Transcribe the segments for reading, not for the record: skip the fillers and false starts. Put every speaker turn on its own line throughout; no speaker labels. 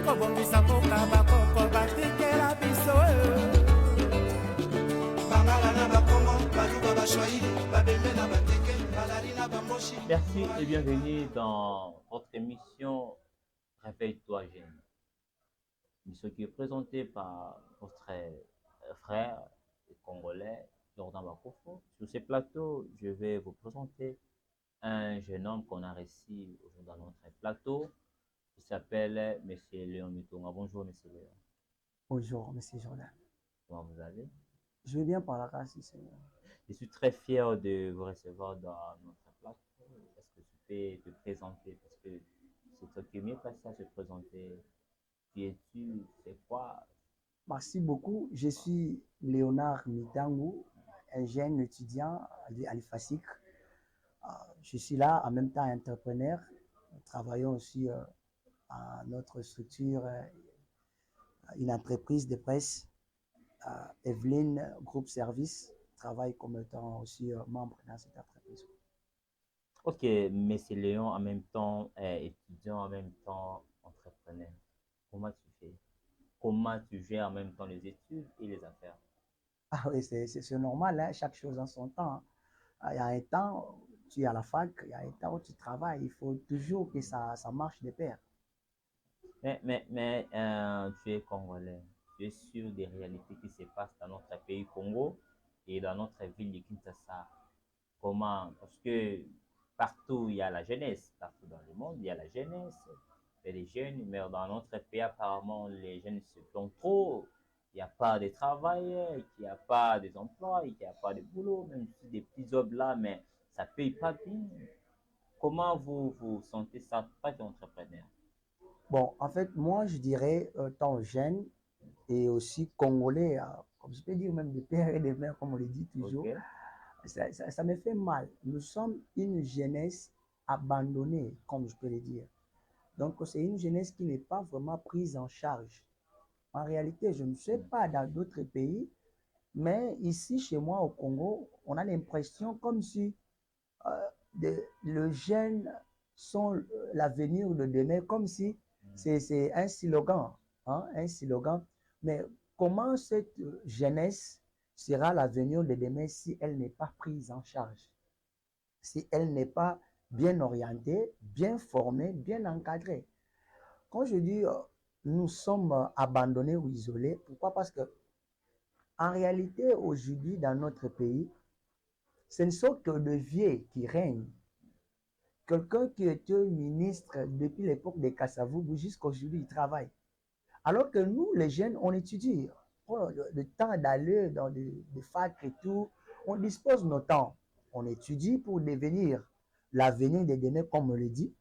kobongisa mboka bakoko batikela biso bangala na bakongo baluba bashwahili babembe na bateke balali na bamboshi.
Merci et bienvenue dans votre émission Réveille-toi jeune. Ce qui est présenté par votre frère congolais Jordan Bakofo. Sur ce plateau, je vais vous présenter un jeune homme qu'on a reçu aujourd'hui dans notre plateau. Il s'appelle Monsieur Léon Mitonga. Bonjour Monsieur Léon.
Bonjour Monsieur Jordan.
Comment vous allez?
Je vais bien par la grâce du Seigneur.
Je suis très fier de vous recevoir dans notre plateau. Est-ce que tu peux te présenter? Parce que c'est toi qui es mieux placé à se présenter. Qui es-tu? C'est quoi?
Merci beaucoup. Je suis Léonard Mitangu, un jeune étudiant à l'IFASIC. Je suis là en même temps entrepreneur. Nous travaillons aussi à notre structure, une entreprise de presse, Evelyne Groupe Service, travaille comme étant aussi membre dans cette entreprise.
Ok, Monsieur Léon, en même temps étudiant, en même temps entrepreneur. Comment tu fais? Comment tu gères en même temps les études et les affaires?
Ah oui, c'est normal, hein? Chaque chose en son temps. Il y a un temps, tu es à la fac, il y a un temps où tu travailles. Il faut toujours que ça marche de pair.
Mais tu es congolais. Tu es sûr des réalités qui se passent dans notre pays Congo et dans notre ville de Kinshasa. Comment? Parce que partout il y a la jeunesse, partout dans le monde il y a la jeunesse, il y a des jeunes, mais dans notre pays apparemment les jeunes se plongent trop. Il n'y a pas de travail, il n'y a pas d'emploi, il n'y a pas de boulot, même si des petits jobs là, mais ça ne paye pas bien. Comment vous sentez ça, pas d'entrepreneur?
Bon, en fait, moi, je dirais, tant jeune et aussi congolais, comme je peux dire même des pères et des mères, comme on le dit toujours,
Okay.
Ça me fait mal. Nous sommes une jeunesse abandonnée, comme je peux le dire. Donc, c'est une jeunesse qui n'est pas vraiment prise en charge. En réalité, je ne sais pas dans d'autres pays, mais ici, chez moi, au Congo, on a l'impression comme si le jeune sont l'avenir de demain, comme si c'est un slogan, hein, un slogan. Mais comment cette jeunesse sera l'avenir de demain si elle n'est pas prise en charge, si elle n'est pas bien orientée, bien formée, bien encadrée? Quand je dis nous sommes abandonnés ou isolés, pourquoi? Parce que en réalité, aujourd'hui, dans notre pays, ce ne sont que de vieux qui règnent. Quelqu'un qui était ministre depuis l'époque de Kassavoubou jusqu'à aujourd'hui, il travaille. Alors que nous, les jeunes, on étudie. Le temps d'aller dans des facs et tout, on dispose de nos temps. On étudie pour devenir l'avenir de demain, comme on le dit.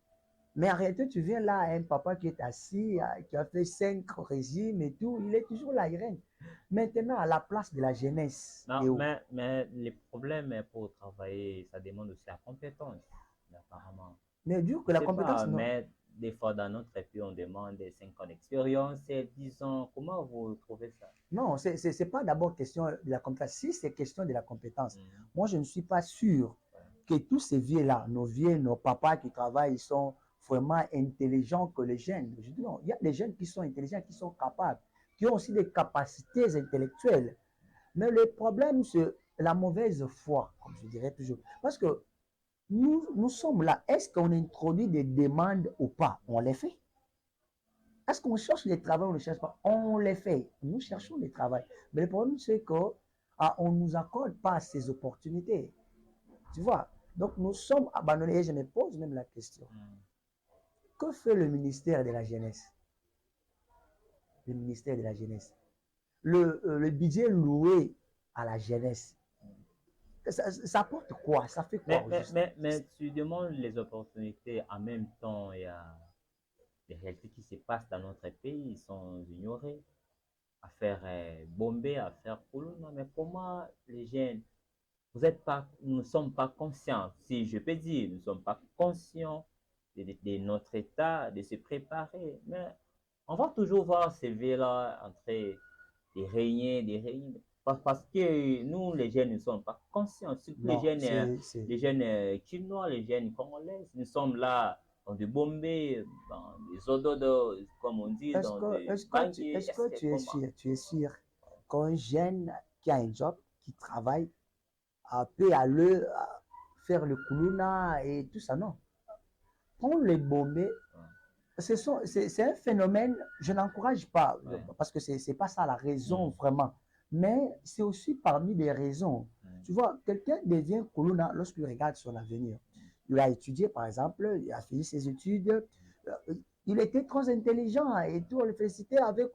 Mais en réalité, tu viens là, un papa qui est assis, qui a fait 5 régimes et tout, il est toujours là, il règne. Maintenant, à la place de la jeunesse.
Non, mais le problème pour travailler, ça demande aussi la compétence, apparemment.
Mais dur que la compétence,
pas,
non.
mais des fois dans notre pays, on demande 5 ans d'expérience, 10 ans. Comment vous trouvez ça?
Non, c'est pas d'abord question de la compétence. Si c'est question de la compétence, moi, je ne suis pas sûr que tous ces vieux-là, nos vieux, nos papas qui travaillent, ils sont vraiment intelligents que les jeunes. Je dis non, il y a des jeunes qui sont intelligents, qui sont capables, qui ont aussi des capacités intellectuelles. Mais le problème, c'est la mauvaise foi, comme je dirais toujours. Parce que nous sommes là. Est-ce qu'on introduit des demandes ou pas? On les fait. Est-ce qu'on cherche le travail ou on ne cherche pas? On les fait. Nous cherchons le travail. Mais le problème, c'est qu'on ne nous accorde pas ces opportunités. Tu vois? Donc, nous sommes abandonnés. Et je me pose même la question. Que fait le ministère de la Jeunesse? Le ministère de la Jeunesse. Le budget loué à la jeunesse. Ça apporte quoi? Ça fait quoi?
Mais tu demandes les opportunités en même temps, il y a des réalités qui se passent dans notre pays, ils sont ignorés. À faire bomber, à faire couler. Non, mais comment les jeunes, nous ne sommes pas conscients, si je peux dire, nous ne sommes pas conscients de notre état, de se préparer. Mais on va toujours voir ces vies-là entrer des réunions. Parce que nous, les jeunes, ne sommes pas conscients. Surtout
Non,
les jeunes chinois, les jeunes congolais, nous sommes là dans des bombés, dans des ododos, comme on dit, dans des banquiers.
Est-ce que
Est-ce que comment?
tu es sûr qu'un jeune qui a un job, qui travaille, peut aller faire le kuluna et tout ça? Non. Prendre les bombés, c'est un phénomène, je n'encourage pas, parce que c'est pas ça la raison vraiment, mais c'est aussi parmi les raisons. Tu vois, quelqu'un devient kuluna lorsqu'il regarde son avenir. Il a étudié, par exemple, il a fini ses études, il était très intelligent et tout, on le félicitait avec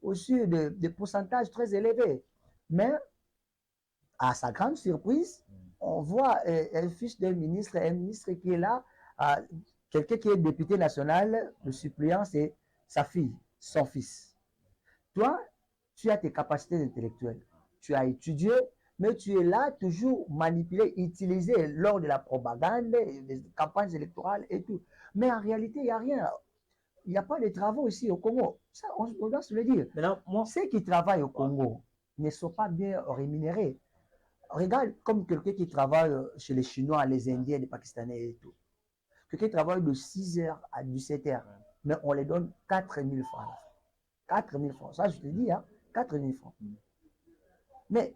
aussi des pourcentages très élevés. Mais à sa grande surprise, on voit un fils d'un ministre, un ministre qui est là, quelqu'un qui est député national, le suppléant, c'est sa fille, son fils. Toi, tu as tes capacités intellectuelles, tu as étudié, mais tu es là toujours manipulé, utilisé lors de la propagande, des campagnes électorales et tout. Mais en réalité, il n'y a rien. Il n'y a pas de travaux ici au Congo. Ça, on doit se le dire.
Maintenant, moi,
ceux qui travaillent au Congo ne sont pas bien rémunérés. Regarde comme quelqu'un qui travaille chez les Chinois, les Indiens, les Pakistanais et tout. Quelqu'un qui travaille de 6h à 17h, mais on les donne 4 000 francs à la fin. 4 000 francs, ça je te dis, hein, 4 000 francs. Mais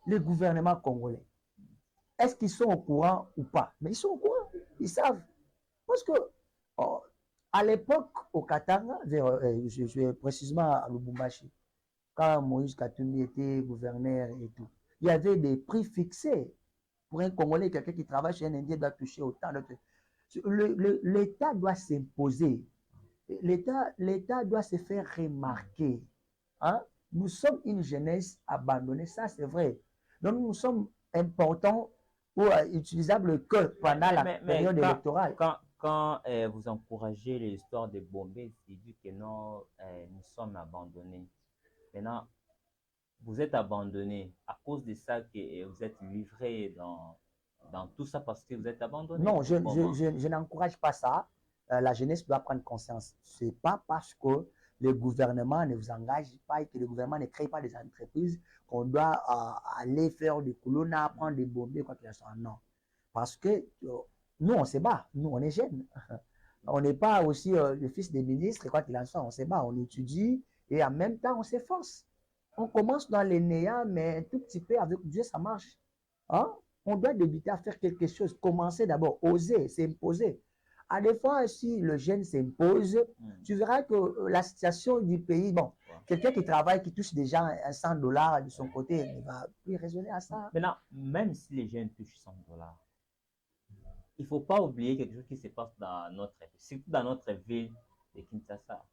le gouvernement congolais, est-ce qu'ils sont au courant ou pas? Mais ils sont au courant, ils savent. Parce que à l'époque, au Katanga, je suis précisément à Lubumbashi, quand Moïse Katumbi était gouverneur et tout, il y avait des prix fixés. Pour un Congolais, quelqu'un qui travaille chez un Indien doit toucher autant. L'État doit s'imposer. L'État doit se faire remarquer. Hein? Nous sommes une jeunesse abandonnée, ça c'est vrai. Donc nous sommes importants ou utilisables que pendant la période électorale.
Quand vous encouragez l'histoire des bombés, c'est dit que non, nous sommes abandonnés. Maintenant, vous êtes abandonné à cause de ça que vous êtes livré dans tout ça parce que vous êtes abandonné.
Non, je n'encourage pas ça. La jeunesse doit prendre conscience. Ce n'est pas parce que le gouvernement ne vous engage pas et que le gouvernement ne crée pas des entreprises qu'on doit aller faire du colonna, prendre des bombes, quoi qu'il en soit. Non. Parce que nous, on se bat. Nous, on est jeunes. On n'est pas aussi le fils des ministres, quoi qu'il en soit. On se bat, on étudie et en même temps, on s'efforce. On commence dans les néants, mais un tout petit peu avec Dieu, ça marche. Hein? On doit débuter à faire quelque chose. Commencer d'abord, oser, s'imposer. À des fois, si le jeune s'impose, tu verras que la situation du pays, bon, quelqu'un qui travaille, qui touche déjà $100 de son côté, il va plus raisonner à ça.
Maintenant, même si les jeunes touchent $100, il ne faut pas oublier quelque chose qui se passe dans notre ville, surtout dans notre ville de Kinshasa.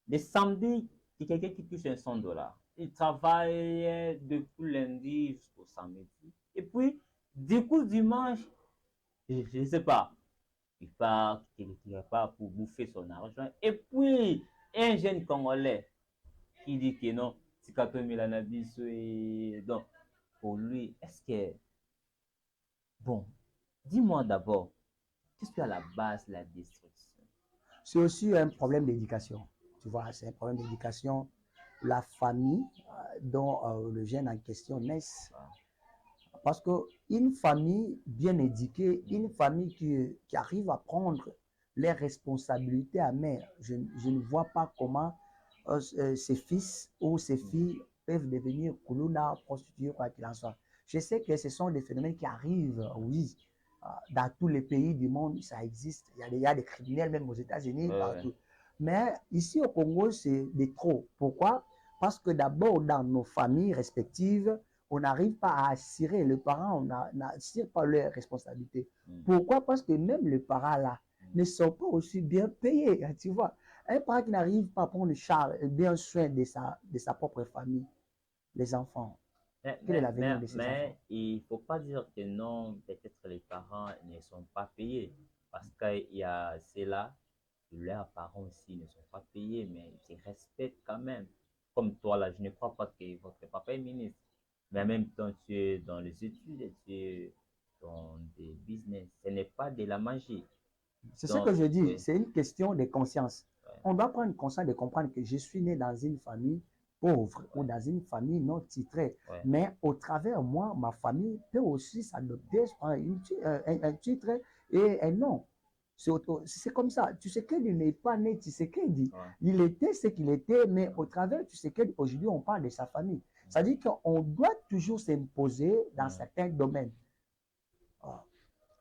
Les samedis, il y a quelqu'un qui touche un $100. Il travaille depuis lundi jusqu'au samedi. Et puis, du coup, dimanche, je ne sais pas, il part quelque part pour bouffer son argent. Et puis, un jeune Congolais qui dit que non, c'est 4 000 et donc, pour lui, est-ce que... Bon, dis-moi d'abord, qu'est-ce qui est à la base de la destruction?
C'est aussi un problème d'éducation. Tu vois, c'est un problème d'éducation. La famille dont le jeune en question naît. Parce qu'une famille bien éduquée, une famille qui arrive à prendre les responsabilités à main, je ne vois pas comment ses fils ou ses filles peuvent devenir kuluna, prostituées, quoi qu'il en soit. Je sais que ce sont des phénomènes qui arrivent, oui, dans tous les pays du monde, ça existe. Il y a des criminels, même aux États-Unis, partout. Mais ici au Congo, c'est de trop. Pourquoi? Parce que d'abord, dans nos familles respectives, on n'arrive pas à assurer, les parents n'assurent pas leurs responsabilités. Pourquoi? Parce que même les parents là ne sont pas aussi bien payés, tu vois. Un parent qui n'arrive pas à prendre charge, bien soin de sa propre famille, les enfants. Quel est l'avenir de ces enfants?
Il ne faut pas dire que non, peut-être les parents ne sont pas payés. Parce qu'il y a ceux-là, leurs parents aussi ne sont pas payés, mais ils se respectent quand même. Comme toi là, je ne crois pas que votre papa est ministre. Mais en même temps, tu es dans les études, tu es dans des business. Ce n'est pas de la magie.
C'est ce que je dis, c'est une question de conscience. On doit prendre conscience de comprendre que je suis né dans une famille pauvre ou dans une famille non titrée. Mais au travers moi, ma famille peut aussi s'adopter un titre et un nom. C'est comme ça. Tshisekedi n'est pas né Tshisekedi.
Ouais.
Il était ce qu'il était, mais au travers de Tshisekedi, aujourd'hui, on parle de sa famille. C'est-à-dire qu'on doit toujours s'imposer dans certains domaines.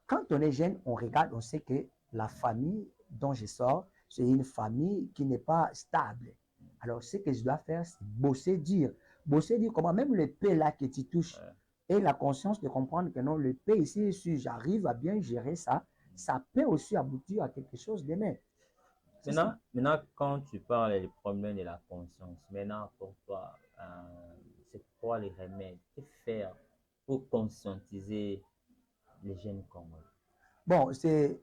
Quand on est jeune, on regarde, on sait que la famille dont je sors, c'est une famille qui n'est pas stable. Alors, ce que je dois faire, c'est bosser, dire. Bosser, dire comment même le paix là que tu touches, et la conscience de comprendre que non, le paix ici, si j'arrive à bien gérer ça, ça peut aussi aboutir à quelque chose demain.
Maintenant, quand tu parles des problèmes de la conscience, maintenant pour toi, c'est quoi les remèdes? Que faire pour conscientiser les jeunes Congolais?
Bon, c'est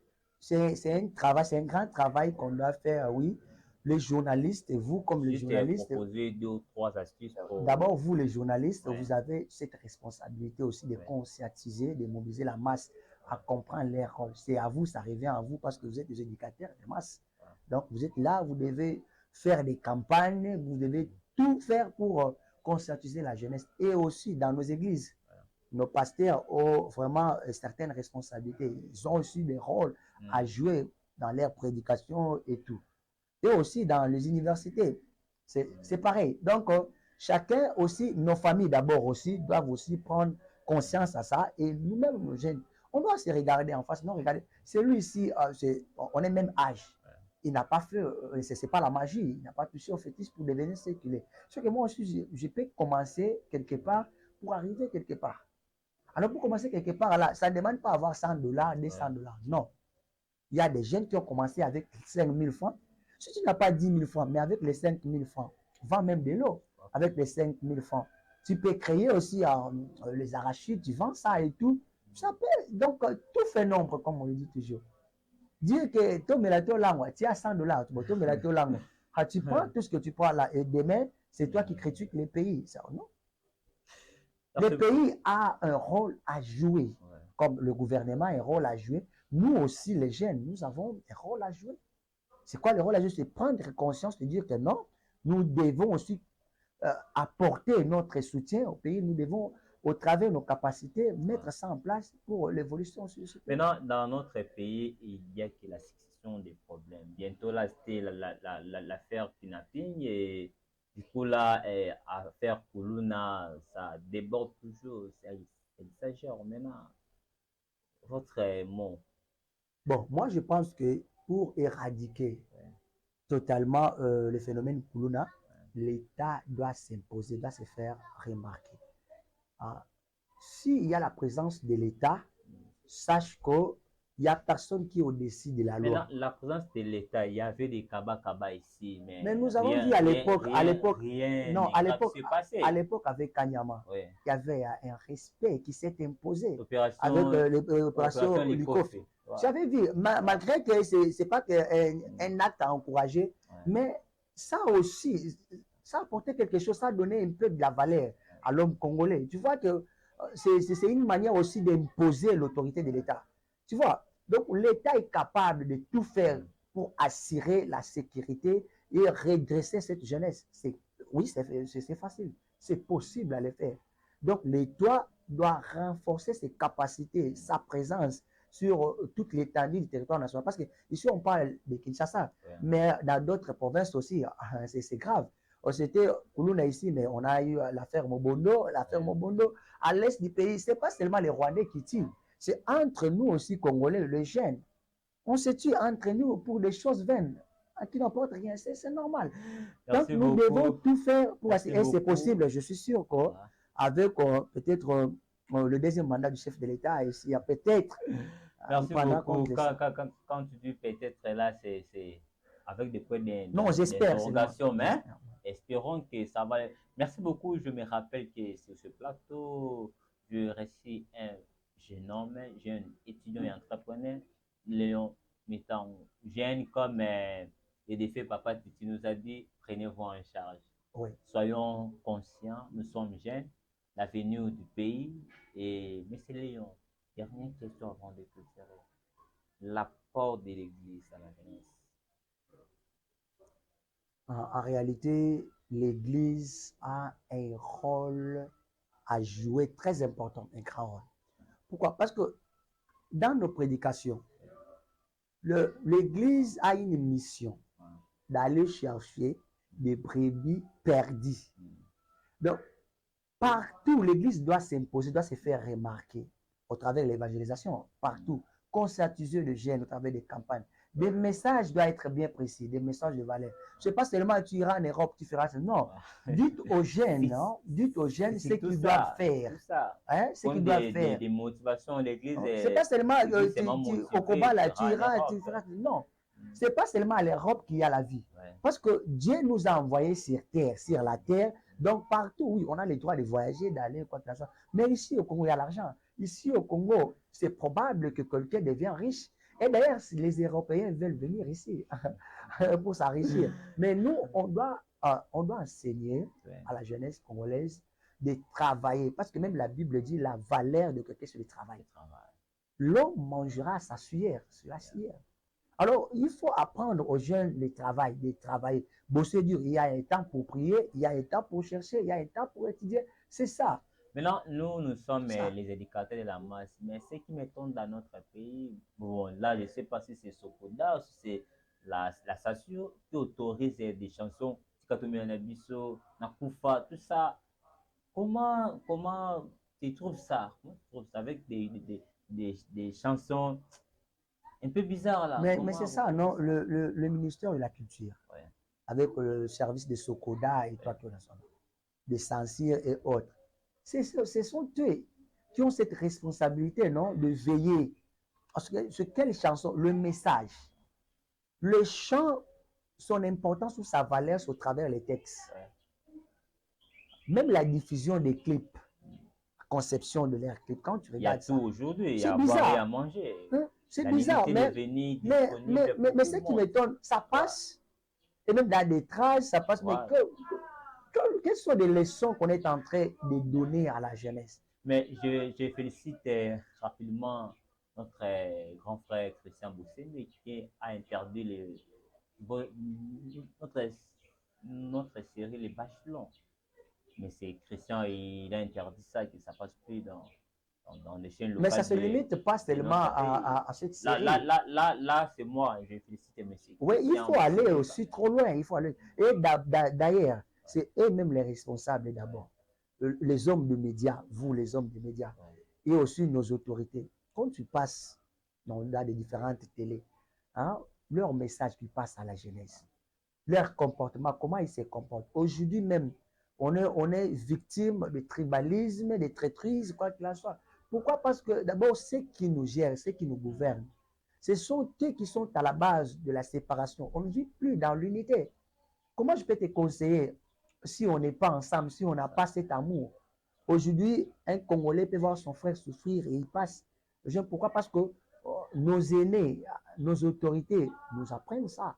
un travail, c'est un grand travail qu'on doit faire, oui. Les journalistes, et vous comme les
Juste
journalistes,
proposer 2 ou 3 astuces pour...
d'abord vous les journalistes,
Ouais.
vous avez cette responsabilité aussi de
Ouais.
conscientiser, de mobiliser la masse à comprendre leur rôle. C'est à vous, ça revient à vous parce que vous êtes des éducateurs de masse. Donc vous êtes là, vous devez faire des campagnes, vous devez tout faire pour conscientiser la jeunesse et aussi dans nos églises. Nos pasteurs ont vraiment certaines responsabilités. Ils ont aussi des rôles à jouer dans leur prédication et tout. Et aussi dans les universités. C'est pareil. Donc, chacun aussi, nos familles d'abord aussi, doivent aussi prendre conscience à ça. Et nous-mêmes, nos jeunes, on doit se regarder en face. Non, regardez, celui-ci, on est même âge. Il n'a pas fait, c'est pas la magie, il n'a pas touché au fétiche pour devenir ce qu'il est. Ce que moi aussi, je peux commencer quelque part pour arriver quelque part. Alors, pour commencer quelque part, là, ça ne demande pas avoir $100, $200. Non. Il y a des jeunes qui ont commencé avec 5 000 francs. Si tu n'as pas 10 000 francs, mais avec les 5 000 francs, vends même de l'eau avec les 5 000 francs. Tu peux créer aussi les arachides, tu vends ça et tout. Ça peut, donc, tout fait nombre, comme on le dit toujours. Dire que tu as $100, tu prends tout ce que tu prends là et demain, c'est toi qui critiques les pays. Ça, non? Le pays a un rôle à jouer, comme le gouvernement a un rôle à jouer. Nous aussi, les jeunes, nous avons un rôle à jouer. C'est quoi le rôle à jouer? C'est prendre conscience de dire que non, nous devons aussi apporter notre soutien au pays. Nous devons, au travers de nos capacités, mettre ça en place pour l'évolution.
Maintenant, dans notre pays, il y a que la succession des problèmes. Bientôt, là, c'était l'affaire kidnapping et du coup, là, affaire Kuluna, ça déborde toujours, ça exagère. Maintenant, votre mot.
Bon, moi, je pense que pour éradiquer totalement le phénomène Kuluna, l'État doit s'imposer, doit se faire remarquer. S'il y a la présence de l'État, sache qu'il n'y a personne qui est au-dessus de la loi.
Maintenant, la présence de l'État, il y avait des Kaba ici,
mais nous avons vu à l'époque,
non,
à l'époque avec Kanyama, il y avait un respect qui s'est imposé avec l'opération Likof. J'avais vu, malgré que ce n'est pas un acte à encourager, mais ça aussi, ça apportait quelque chose, ça donnait un peu de la valeur à l'homme congolais. Tu vois que c'est une manière aussi d'imposer l'autorité de l'État. Tu vois, donc l'État est capable de tout faire pour assurer la sécurité et redresser cette jeunesse. Oui, c'est facile, c'est possible à le faire. Donc l'État doit renforcer ses capacités, sa présence sur toute l'étendue du territoire national. Parce qu'ici, on parle de Kinshasa, mais dans d'autres provinces aussi, c'est grave. C'était Kuluna ici, mais on a eu l'affaire Mobondo. L'affaire Mobondo, à l'est du pays, ce n'est pas seulement les Rwandais qui tuent. C'est entre nous aussi, Congolais, les jeunes. On se tue entre nous pour des choses vaines qui n'apportent rien. C'est normal. Donc, nous devons tout faire pour assurer. Et c'est possible, je suis sûr qu'avec peut-être le deuxième mandat du chef de l'État, il y a peut-être...
Merci beaucoup. Quand tu dis peut-être là, c'est avec des points d'interrogation, mais espérons que ça va. Merci beaucoup. Je me rappelle que sur ce plateau, je reçois un jeune homme, jeune étudiant et entrepreneur, Léon Métan, jeune comme les défis Papa Titi nous a dit, prenez-vous en charge.
Oui.
Soyons conscients, nous sommes jeunes, l'avenir du pays. Et M. Léon, dernière question avant de clôturer. L'apport de l'Église à la jeunesse.
En réalité, l'Église a un rôle à jouer très important, un grand rôle. Pourquoi? Parce que dans nos prédications, L'Église a une mission d'aller chercher des brebis perdues. Donc, partout, l'Église doit s'imposer, doit se faire remarquer au travers de l'évangélisation, partout. Conscientiser le jeune au travers des campagnes. Des messages doivent être bien précis, des messages de valeur. Ce n'est pas seulement tu iras en Europe, tu feras ça. Non, dites aux jeunes, dites aux jeunes ce qu'ils doivent faire.
Hein, ce qu'ils doivent faire. Des motivations, l'Église.
C'est pas seulement au combat là, tu iras, tu feras. Non, c'est pas seulement à l'Europe qu'il y a la vie. Parce que Dieu nous a envoyés sur terre, sur la terre. Donc partout, oui, on a le droit de voyager, d'aller, quoi que ce soit. Mais ici au Congo, il y a l'argent. Ici au Congo, c'est probable que quelqu'un devienne riche. Et d'ailleurs, les Européens veulent venir ici pour s'enrichir. Mais nous, on doit enseigner à la jeunesse congolaise de travailler. Parce que même la Bible dit la valeur de quelqu'un, c'est le travail. L'homme mangera sa sueur, sur la sueur. Alors, il faut apprendre aux jeunes de travailler. Bosser dur, il y a un temps pour prier, il y a un temps pour chercher, il y a un temps pour étudier. C'est ça.
Maintenant, nous sommes les éducateurs de la masse, mais ce qui m'étonne dans notre pays, bon, là, je ne sais pas si c'est Sokoda ou si c'est la SASUR qui autorise des chansons, Tikatomi Anabiso, Nakufa, tout ça. Comment tu trouves ça? Comment tu trouves ça avec des chansons un peu bizarres là?
Mais c'est ça, non? Le ministère de la Culture, avec le service de Sokoda et toi, des censures et autres. Ce sont eux qui ont cette responsabilité, non, de veiller. Parce que ce quelle chanson, le message, le chant, son importance ou sa valeur au travers les textes. Même la diffusion des clips, la conception de leurs clips, quand tu regardes ça.
Il y a tout aujourd'hui, il y a à boire et à manger.
Hein? C'est bizarre, mais ce qui m'étonne, ça passe, et même dans des traces, ça passe, mais quelles sont les leçons qu'on est en train de donner à la jeunesse?
Mais je félicite rapidement notre grand frère Christian Bousseni qui a interdit notre série Les Bachelons. Mais c'est Christian, il a interdit ça, que ça passe plus dans les chaînes locales.
Mais ça ne se limite pas seulement à cette série.
Là c'est moi, je félicite monsieur.
Oui, il faut aller aussi trop loin, il faut aller. Et d'ailleurs, c'est eux-mêmes les responsables d'abord. Les hommes de médias, vous les hommes de médias, et aussi nos autorités. Quand tu passes dans les différentes télés, hein, leur message qui passe à la jeunesse, leur comportement, comment ils se comportent. Aujourd'hui même, on est victime de tribalisme, de traîtrise, quoi qu'il en soit. Pourquoi? Parce que d'abord, ceux qui nous gèrent, ceux qui nous gouvernent, ce sont eux qui sont à la base de la séparation. On ne vit plus dans l'unité. Comment je peux te conseiller si on n'est pas ensemble, si on n'a pas cet amour? Aujourd'hui, un Congolais peut voir son frère souffrir et il passe. Pourquoi? Parce que nos aînés, nos autorités nous apprennent ça.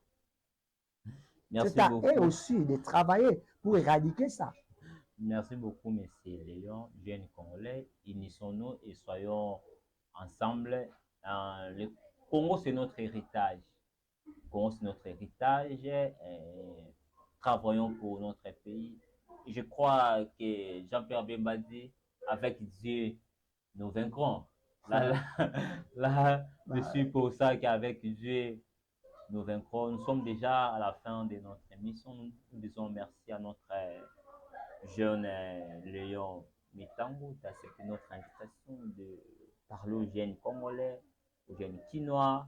C'est à eux aussi de travailler pour éradiquer ça.
Merci beaucoup, M. Léon, jeunes Congolais. Unissons-nous et soyons ensemble. Le Congo, c'est notre héritage. Le Congo, c'est notre héritage. Travaillons pour notre pays. Je crois que Jean-Pierre Bemba dit, avec Dieu, nous vaincrons. Là, je suis pour ça qu'avec Dieu, nous vaincrons. Nous sommes déjà à la fin de notre émission. Nous disons merci à notre jeune Léon Mitango d'accepter notre invitation de parler aux jeunes Congolais, aux jeunes Quinois,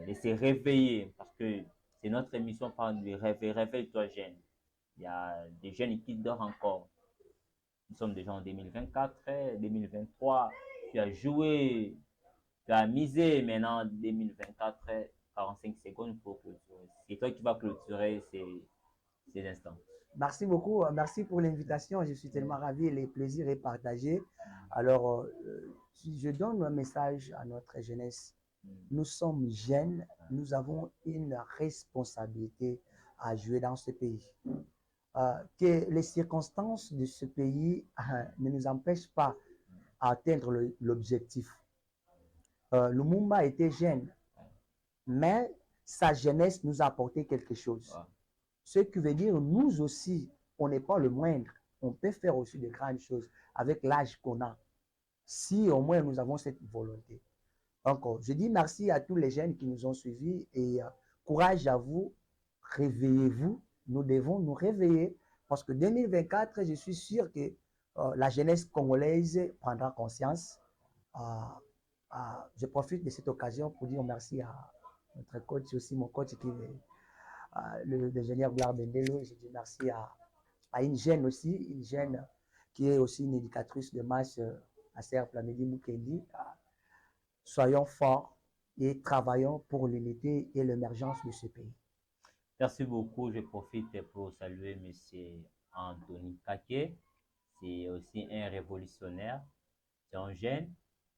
de se réveiller parce que c'est notre émission par de rêver. Réveille-toi jeune. Il y a des jeunes qui dorment encore. Nous sommes déjà en 2024, 2023. Tu as joué, tu as misé maintenant 2024, 45 secondes pour clôturer. C'est toi qui vas clôturer ces instants.
Merci beaucoup, merci pour l'invitation. Je suis tellement ravi, le plaisir est partagé. Alors, si je donne un message à notre jeunesse, nous sommes jeunes, nous avons une responsabilité à jouer dans ce pays. Que les circonstances de ce pays ne nous empêchent pas d'atteindre l'objectif. Lumumba était jeune, mais sa jeunesse nous a apporté quelque chose. Ce qui veut dire, nous aussi, on n'est pas le moindre. On peut faire aussi de grandes choses avec l'âge qu'on a. Si au moins nous avons cette volonté. Donc, je dis merci à tous les jeunes qui nous ont suivis et courage à vous, réveillez-vous, nous devons nous réveiller parce que 2024, je suis sûr que la jeunesse congolaise prendra conscience. Je profite de cette occasion pour dire merci à notre coach, aussi mon coach qui est l'ingénieur Gloire Bendelo. Je dis merci à une jeune aussi, une jeune qui est aussi une éducatrice de masse à Serre Plamedi Mukendi. Soyons forts et travaillons pour l'unité et l'émergence de ce pays.
Merci beaucoup. Je profite pour saluer M. Anthony Kake. C'est aussi un révolutionnaire. C'est un jeune.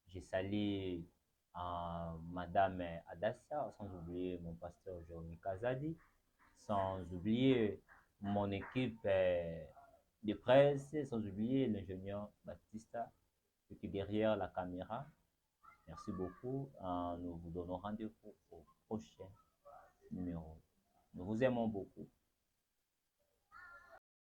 Je salue Madame Adassia, sans oublier mon pasteur Jérémy Kazadi, sans oublier mon équipe de presse, sans oublier l'ingénieur Baptista, qui est derrière la caméra. Merci beaucoup. Nous vous donnons rendez-vous au prochain numéro. Nous vous aimons beaucoup.